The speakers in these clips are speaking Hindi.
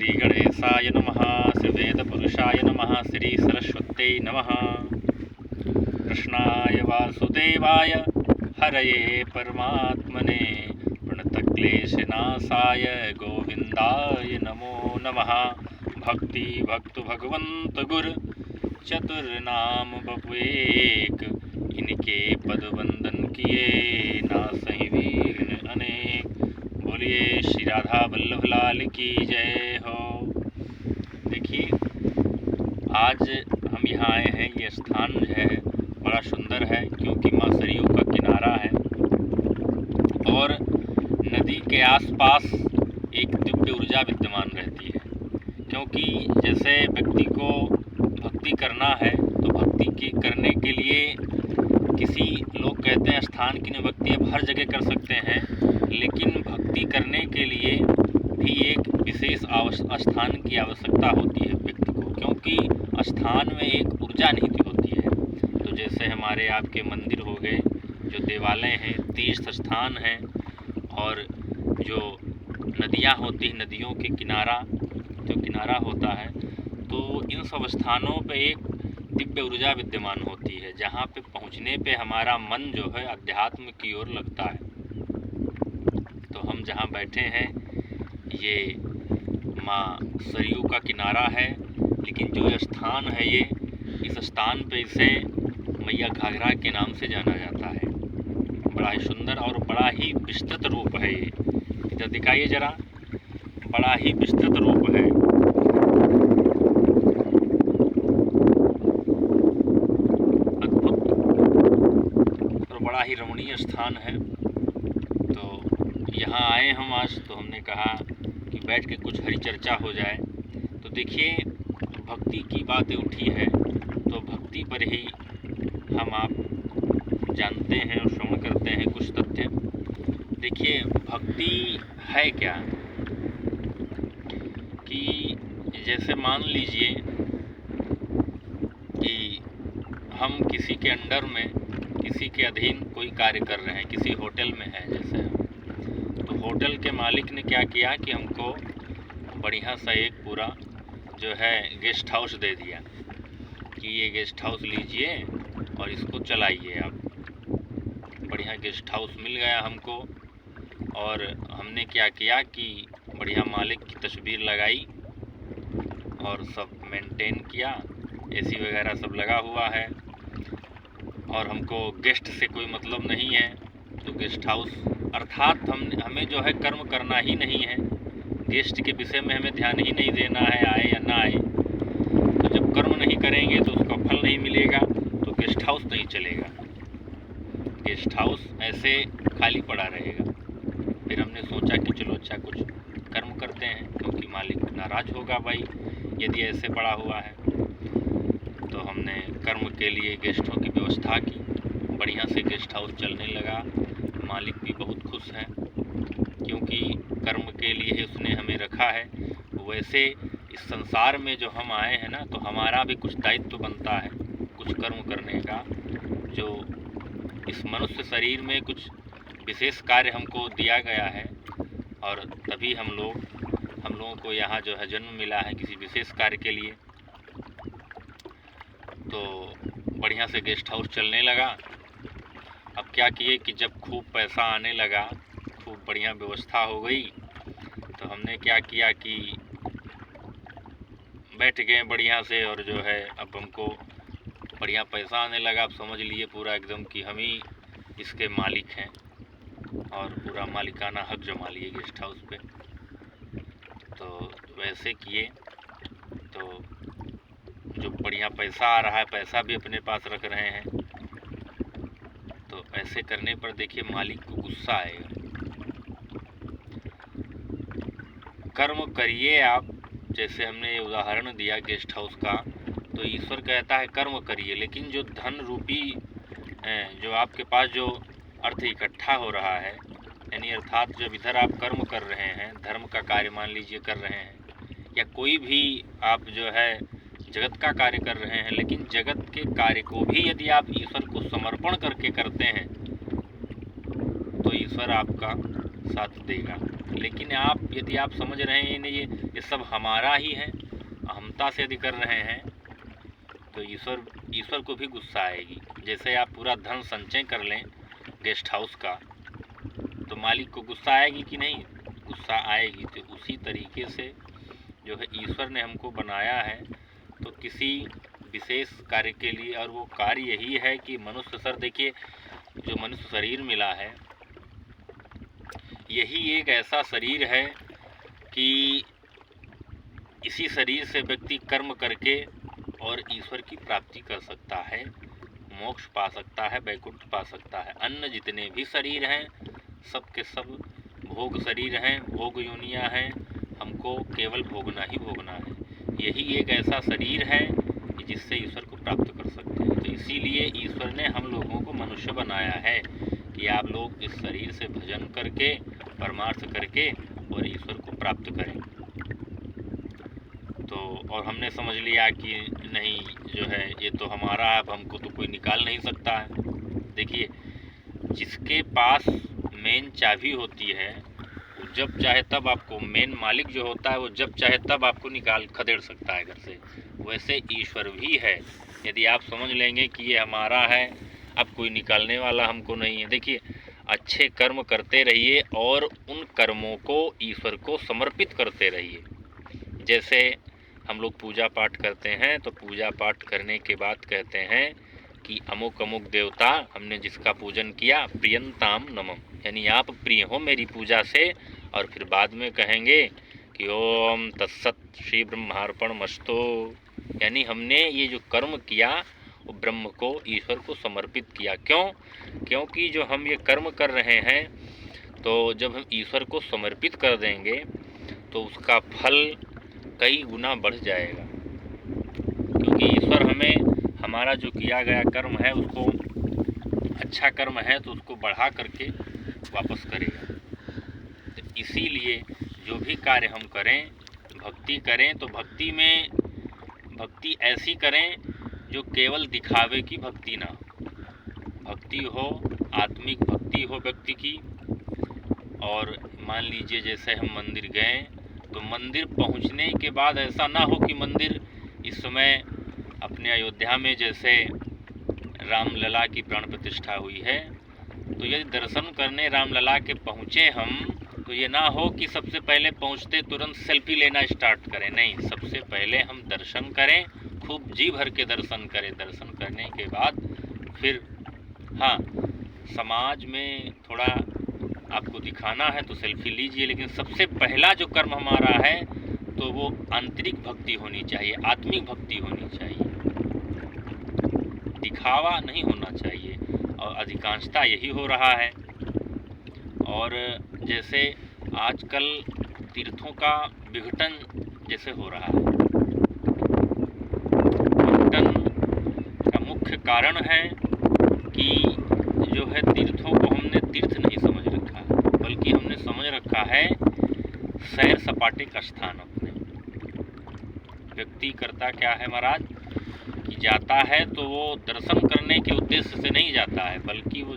श्री गणेशाय नमः, श्री वेदपुरुषाय नमः, श्री सरस्वत्यै नमः। कृष्णाय वासुदेवाय हरये परमात्मने, प्रणतक्लेशनाशाय गोविंदाय नमो नमः। भक्ति भक्तु भगवंत गुर चतुर्नाम बपुएक, इनके पद वंदन किए नासहि विघ्न अनेक। बोलिए श्री राधा वल्लभ लाल की जय हो। देखिए आज हम यहाँ आए हैं, ये स्थान है बड़ा सुंदर है क्योंकि माँ सरयू का किनारा है और नदी के आसपास एक दिव्य ऊर्जा विद्यमान रहती है। क्योंकि जैसे व्यक्ति को भक्ति करना है तो भक्ति की करने के लिए किसी लोग कहते हैं स्थान की भक्ति अब हर जगह कर सकते हैं, लेकिन भक्ति करने के लिए भी एक विशेष स्थान की आवश्यकता होती है व्यक्ति को, क्योंकि स्थान में एक ऊर्जा निहित होती है। तो जैसे हमारे आपके मंदिर हो गए, जो देवालय हैं, तीर्थ स्थान हैं, और जो नदियाँ होती हैं, नदियों के किनारा होता है, तो इन सब स्थानों पे एक दिव्य ऊर्जा विद्यमान होती है, जहाँ पे पहुँचने पे हमारा मन जो है अध्यात्म की ओर लगता है। तो हम जहाँ बैठे हैं ये माँ सरयू का किनारा है, लेकिन जो स्थान है ये इस स्थान पे इसे मैया घाघरा के नाम से जाना जाता है। बड़ा ही सुंदर और बड़ा ही विस्तृत रूप है ये। इधर दिखाइए जरा, बड़ा ही विस्तृत रूप है। अद्भुत और बड़ा ही रमणीय स्थान है। तो यहाँ आए हम आज, तो हमने कहा कि बैठ के कुछ हरी चर्चा हो जाए। तो देखिए भक्ति की बातें उठी है, तो भक्ति पर ही हम आप जानते हैं और श्रवण करते हैं कुछ तथ्य। देखिए भक्ति है क्या, कि जैसे मान लीजिए कि हम किसी के अंडर में, किसी के अधीन कोई कार्य कर रहे हैं, किसी होटल में है जैसे हम, तो होटल के मालिक ने क्या किया कि हमको बढ़िया सा एक पूरा जो है गेस्ट हाउस दे दिया कि ये गेस्ट हाउस लीजिए और इसको चलाइए आप। बढ़िया गेस्ट हाउस मिल गया हमको, और हमने क्या किया कि बढ़िया मालिक की तस्वीर लगाई और सब मेंटेन किया, एसी वगैरह सब लगा हुआ है, और हमको गेस्ट से कोई मतलब नहीं है। तो गेस्ट हाउस अर्थात हमें जो है कर्म करना ही नहीं है, गेस्ट के विषय में हमें ध्यान ही नहीं देना है, आए या ना आए। तो जब कर्म नहीं करेंगे तो उसका फल नहीं मिलेगा, तो गेस्ट हाउस नहीं चलेगा, गेस्ट हाउस ऐसे खाली पड़ा रहेगा। फिर हमने सोचा कि चलो अच्छा कुछ कर्म करते हैं, क्योंकि मालिक नाराज़ होगा भाई यदि ऐसे पड़ा हुआ है। तो हमने कर्म के लिए गेस्टों की व्यवस्था की, बढ़िया से गेस्ट हाउस चलने लगा। मालिक भी बहुत खुश है क्योंकि कर्म के लिए ही उसने हमें रखा है। वैसे इस संसार में जो हम आए हैं ना, तो हमारा भी कुछ दायित्व बनता है कुछ कर्म करने का, जो इस मनुष्य शरीर में कुछ विशेष कार्य हमको दिया गया है, और तभी हम लोगों को यहाँ जो है जन्म मिला है किसी विशेष कार्य के लिए। तो बढ़िया से गेस्ट हाउस चलने लगा। अब क्या किए कि जब खूब पैसा आने लगा, खूब बढ़िया व्यवस्था हो गई, तो हमने क्या किया कि बैठ गए बढ़िया से, और जो है अब हमको बढ़िया पैसा आने लगा। अब समझ लिए पूरा एकदम कि हम ही इसके मालिक हैं, और पूरा मालिकाना हक जमा लिए गेस्ट हाउस पे। तो वैसे किए तो जो बढ़िया पैसा आ रहा है, पैसा भी अपने पास रख रहे हैं, तो ऐसे करने पर देखिए मालिक को गुस्सा आएगा। कर्म करिए आप, जैसे हमने ये उदाहरण दिया गेस्ट हाउस का, तो ईश्वर कहता है कर्म करिए, लेकिन जो धन रूपी जो आपके पास जो अर्थ इकट्ठा हो रहा है, यानी अर्थात जब इधर आप कर्म कर रहे हैं, धर्म का कार्य मान लीजिए कर रहे हैं, या कोई भी आप जो है जगत का कार्य कर रहे हैं, लेकिन जगत के कार्य को भी यदि आप ईश्वर को समर्पण करके करते हैं तो ईश्वर आपका साथ देगा। लेकिन यदि आप समझ रहे हैं ये सब हमारा ही है, अहमता से यदि कर रहे हैं, तो ईश्वर को भी गुस्सा आएगी। जैसे आप पूरा धन संचय कर लें गेस्ट हाउस का, तो मालिक को गुस्सा आएगी कि नहीं? गुस्सा आएगी। तो उसी तरीके से जो है ईश्वर ने हमको बनाया है तो किसी विशेष कार्य के लिए, और वो कार्य यही है कि मनुष्य देखिए, जो मनुष्य शरीर मिला है, यही एक ऐसा शरीर है कि इसी शरीर से व्यक्ति कर्म करके और ईश्वर की प्राप्ति कर सकता है, मोक्ष पा सकता है, वैकुंठ पा सकता है। अन्य जितने भी शरीर हैं सब के सब भोग शरीर हैं, भोग योनियाँ हैं, हमको केवल भोगना ही भोगना है। यही एक ऐसा शरीर है कि जिससे ईश्वर को प्राप्त कर सकते हैं। तो इसीलिए ईश्वर ने हम लोगों को मनुष्य बनाया है कि आप लोग इस शरीर से भजन करके, परमार्थ करके और ईश्वर को प्राप्त करें। तो और हमने समझ लिया कि नहीं, जो है ये तो हमारा है, अब हमको तो कोई निकाल नहीं सकता है। देखिए, जिसके पास मेन चाबी होती है वो जब चाहे तब आपको, मेन मालिक जो होता है वो जब चाहे तब आपको निकाल खदेड़ सकता है घर से। वैसे ईश्वर भी है, यदि आप समझ लेंगे कि ये हमारा है, अब कोई निकालने वाला हमको नहीं है। देखिए, अच्छे कर्म करते रहिए और उन कर्मों को ईश्वर को समर्पित करते रहिए। जैसे हम लोग पूजा पाठ करते हैं तो पूजा पाठ करने के बाद कहते हैं कि अमुक अमुक देवता हमने जिसका पूजन किया, प्रियंताम नमम, यानी आप प्रिय हो मेरी पूजा से। और फिर बाद में कहेंगे कि ओम तत्सत श्री ब्रह्मार्पण मस्तो, यानी हमने ये जो कर्म किया वो ब्रह्म को, ईश्वर को समर्पित किया। क्यों? क्योंकि जो हम ये कर्म कर रहे हैं, तो जब हम ईश्वर को समर्पित कर देंगे तो उसका फल कई गुना बढ़ जाएगा। क्योंकि ईश्वर हमें हमारा जो किया गया कर्म है उसको, अच्छा कर्म है तो उसको बढ़ा करके वापस करेगा। तो इसीलिए जो भी कार्य हम करें, भक्ति करें तो भक्ति ऐसी करें जो केवल दिखावे की भक्ति ना हो। भक्ति हो, आत्मिक भक्ति हो व्यक्ति की। और मान लीजिए जैसे हम मंदिर गए तो मंदिर पहुंचने के बाद ऐसा ना हो कि मंदिर इस समय अपने अयोध्या में जैसे रामलला की प्राण प्रतिष्ठा हुई है, तो यदि दर्शन करने रामलला के पहुँचे हम, तो ये ना हो कि सबसे पहले पहुँचते तुरंत सेल्फी लेना स्टार्ट करें। नहीं, सबसे पहले हम दर्शन करें, खूब जी भर के दर्शन करें। दर्शन करने के बाद फिर हाँ, समाज में थोड़ा आपको दिखाना है तो सेल्फी लीजिए, लेकिन सबसे पहला जो कर्म हमारा है तो वो आंतरिक भक्ति होनी चाहिए, आत्मिक भक्ति होनी चाहिए, दिखावा नहीं होना चाहिए। और अधिकांशता यही हो रहा है। और जैसे आजकल तीर्थों का विघटन जैसे हो रहा है, विघटन का मुख्य कारण है कि जो है तीर्थों को हमने तीर्थ नहीं समझ रखा है, बल्कि हमने समझ रखा है सैर सपाटे का स्थान। अपने व्यक्ति करता क्या है महाराज कि जाता है तो वो दर्शन करने के उद्देश्य से नहीं जाता है, बल्कि वो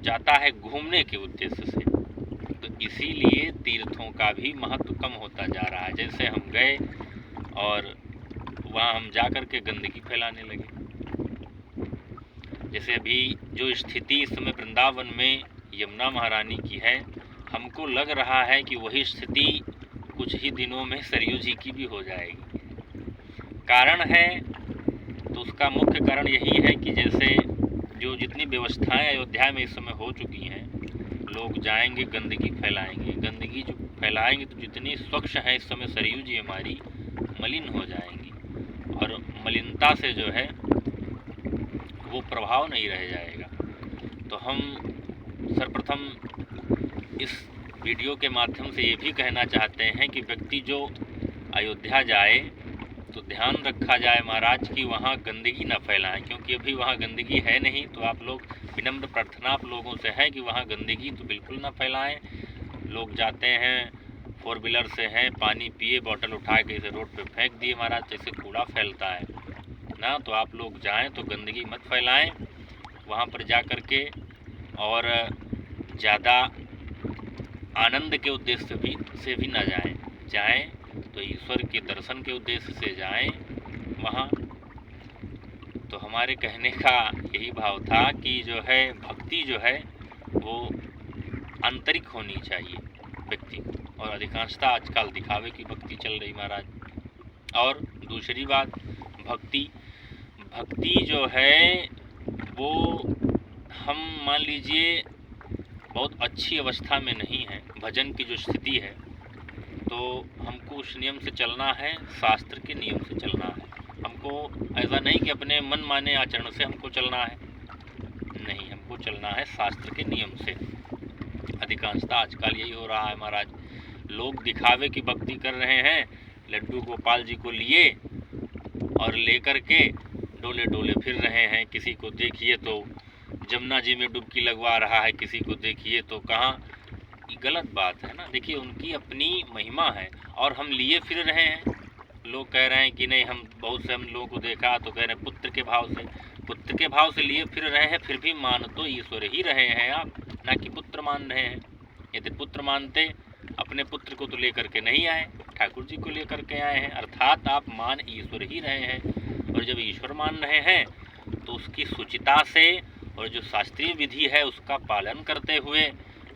जाता है घूमने के उद्देश्य से। तो इसीलिए तीर्थों का भी महत्व कम होता जा रहा है। जैसे हम गए और वहाँ हम जा कर के गंदगी फैलाने लगे। जैसे अभी जो स्थिति इस समय वृंदावन में यमुना महारानी की है, हमको लग रहा है कि वही स्थिति कुछ ही दिनों में सरयू जी की भी हो जाएगी। कारण है, तो उसका मुख्य कारण यही है कि जैसे जो जितनी व्यवस्थाएं अयोध्या में इस समय हो चुकी हैं, लोग जाएंगे गंदगी फैलाएंगे, गंदगी जो फैलाएंगे तो जितनी स्वच्छ है इस समय सरयू जी हमारी, मलिन हो जाएंगी। और मलिनता से जो है वो प्रभाव नहीं रह जाएगा। तो हम सर्वप्रथम इस वीडियो के माध्यम से ये भी कहना चाहते हैं कि व्यक्ति जो अयोध्या जाए तो ध्यान रखा जाए महाराज कि वहाँ गंदगी ना फैलाएं, क्योंकि अभी वहाँ गंदगी है नहीं। तो आप लोग, विनम्र प्रार्थना आप लोगों से है कि वहाँ गंदगी तो बिल्कुल ना फैलाएं। लोग जाते हैं, 4 व्हीलर से हैं, पानी पिए, बोतल उठा के इसे रोड पे फेंक दिए महाराज, जैसे कूड़ा फैलता है ना। तो आप लोग जाएं तो गंदगी मत फैलाएं वहाँ पर जा कर के। और ज़्यादा आनंद के उद्देश्य से भी ना जाएं तो ईश्वर के दर्शन के उद्देश्य से जाएं वहाँ। तो हमारे कहने का यही भाव था कि जो है भक्ति जो है वो आंतरिक होनी चाहिए व्यक्ति, और अधिकांशता आजकल दिखावे की भक्ति चल रही महाराज। और दूसरी बात, भक्ति जो है वो हम मान लीजिए बहुत अच्छी अवस्था में नहीं है, भजन की जो स्थिति है, तो हमको उस नियम से चलना है, शास्त्र के नियम से चलना है। हमको ऐसा नहीं कि अपने मन माने आचरण से हमको चलना है, नहीं, हमको चलना है शास्त्र के नियम से। अधिकांशता आजकल यही हो रहा है महाराज, लोग दिखावे की भक्ति कर रहे हैं, लड्डू गोपाल जी को लिए और लेकर के डोले डोले फिर रहे हैं। किसी को देखिए तो जमुना जी में डुबकी लगवा रहा है, किसी को देखिए तो कहाँ। ये गलत बात है ना। देखिए उनकी अपनी महिमा है और हम लिए फिर रहे हैं। लोग कह रहे हैं कि नहीं, हम बहुत से हम लोगों को देखा तो कह रहे हैं पुत्र के भाव से लिए फिर रहे हैं, फिर भी मान तो ईश्वर ही रहे हैं आप, ना कि पुत्र मान रहे हैं। यदि पुत्र मानते अपने पुत्र को तो लेकर के नहीं आए, ठाकुर जी को लेकर के आए हैं, अर्थात आप मान ईश्वर ही रहे हैं। और जब ईश्वर मान रहे हैं तो उसकी सुचिता से और जो शास्त्रीय विधि है उसका पालन करते हुए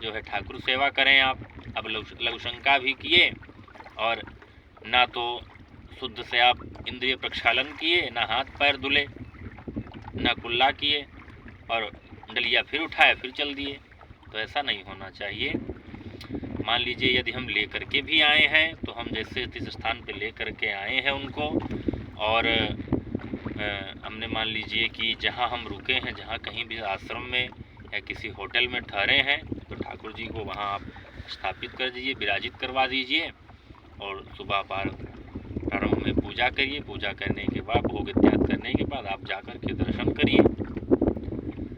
जो है ठाकुर सेवा करें आप। अब लघुशंका भी किए और ना तो शुद्ध से आप इंद्रिय प्रक्षालन किए, ना हाथ पैर धुले, ना कुल्ला किए और डलिया फिर उठाए फिर चल दिए, तो ऐसा नहीं होना चाहिए। मान लीजिए यदि हम लेकर के भी आए हैं तो हम जैसे जिस स्थान पे लेकर के आए हैं उनको, और हमने मान लीजिए कि जहाँ हम रुके हैं, जहाँ कहीं भी आश्रम में या किसी होटल में ठहरे हैं, तो ठाकुर जी को वहाँ आप स्थापित कर दीजिए, विराजित करवा दीजिए और सुबह प्रारंभ में पूजा करिए। पूजा करने के बाद, भोग इत्यादि करने के बाद आप जाकर के दर्शन करिए।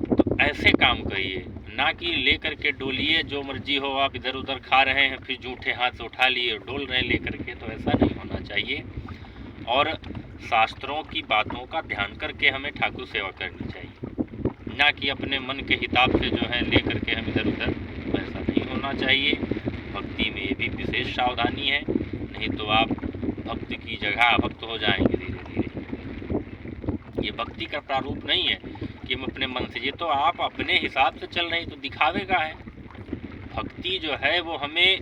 तो ऐसे काम करिए, ना कि लेकर के डोलिए, जो मर्जी हो आप इधर उधर खा रहे हैं फिर जूठे हाथ से उठा लिए और डोल रहे हैं लेकर के, तो ऐसा नहीं होना चाहिए। और शास्त्रों की बातों का ध्यान करके हमें ठाकुर सेवा करनी चाहिए, ना कि अपने मन के हिसाब से जो है लेकर के हम इधर उधर, तो ऐसा नहीं होना चाहिए। भक्ति में ये भी विशेष सावधानी है, नहीं तो आप भक्ति की जगह भक्त हो जाएंगे धीरे धीरे। ये भक्ति का प्रारूप नहीं है कि हम अपने मन से, ये तो आप अपने हिसाब से चल रहे, तो दिखावे का है। भक्ति जो है वो हमें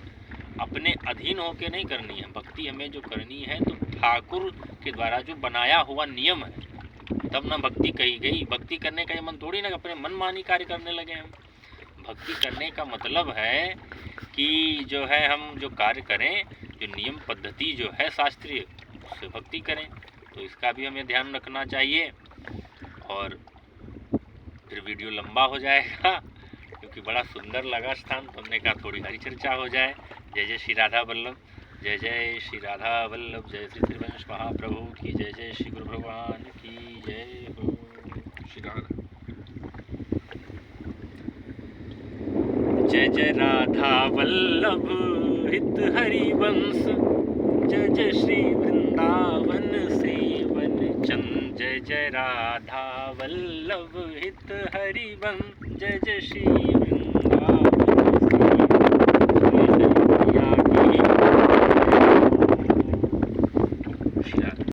अपने अधीन होके नहीं करनी है। भक्ति हमें जो करनी है तो ठाकुर के द्वारा जो बनाया हुआ नियम है, तब ना भक्ति कही गई। भक्ति करने का ये मन थोड़ी ना अपने मन मानी कार्य करने लगे हम। भक्ति करने का मतलब है कि जो है हम जो कार्य करें, जो नियम पद्धति जो है शास्त्रीय, उससे भक्ति करें। तो इसका भी हमें ध्यान रखना चाहिए। और फिर वीडियो लंबा हो जाएगा क्योंकि बड़ा सुंदर लगा स्थान, तो हमने कहा थोड़ी हरी चर्चा हो जाए। जय जय श्री राधा वल्लभ, जय जय श्री राधा वल्लभ, जय श्री त्रिवंश महाप्रभु की जय, जय श्री गुरु भगवान की जय हो। श्री राधा। जय जय राधा वल्लभ हित हरि वंश, जय जय श्री वृंदावन सेवन चंद। जय जय राधा वल्लभ हित हरि वंश, जय जय श्री वृंदावन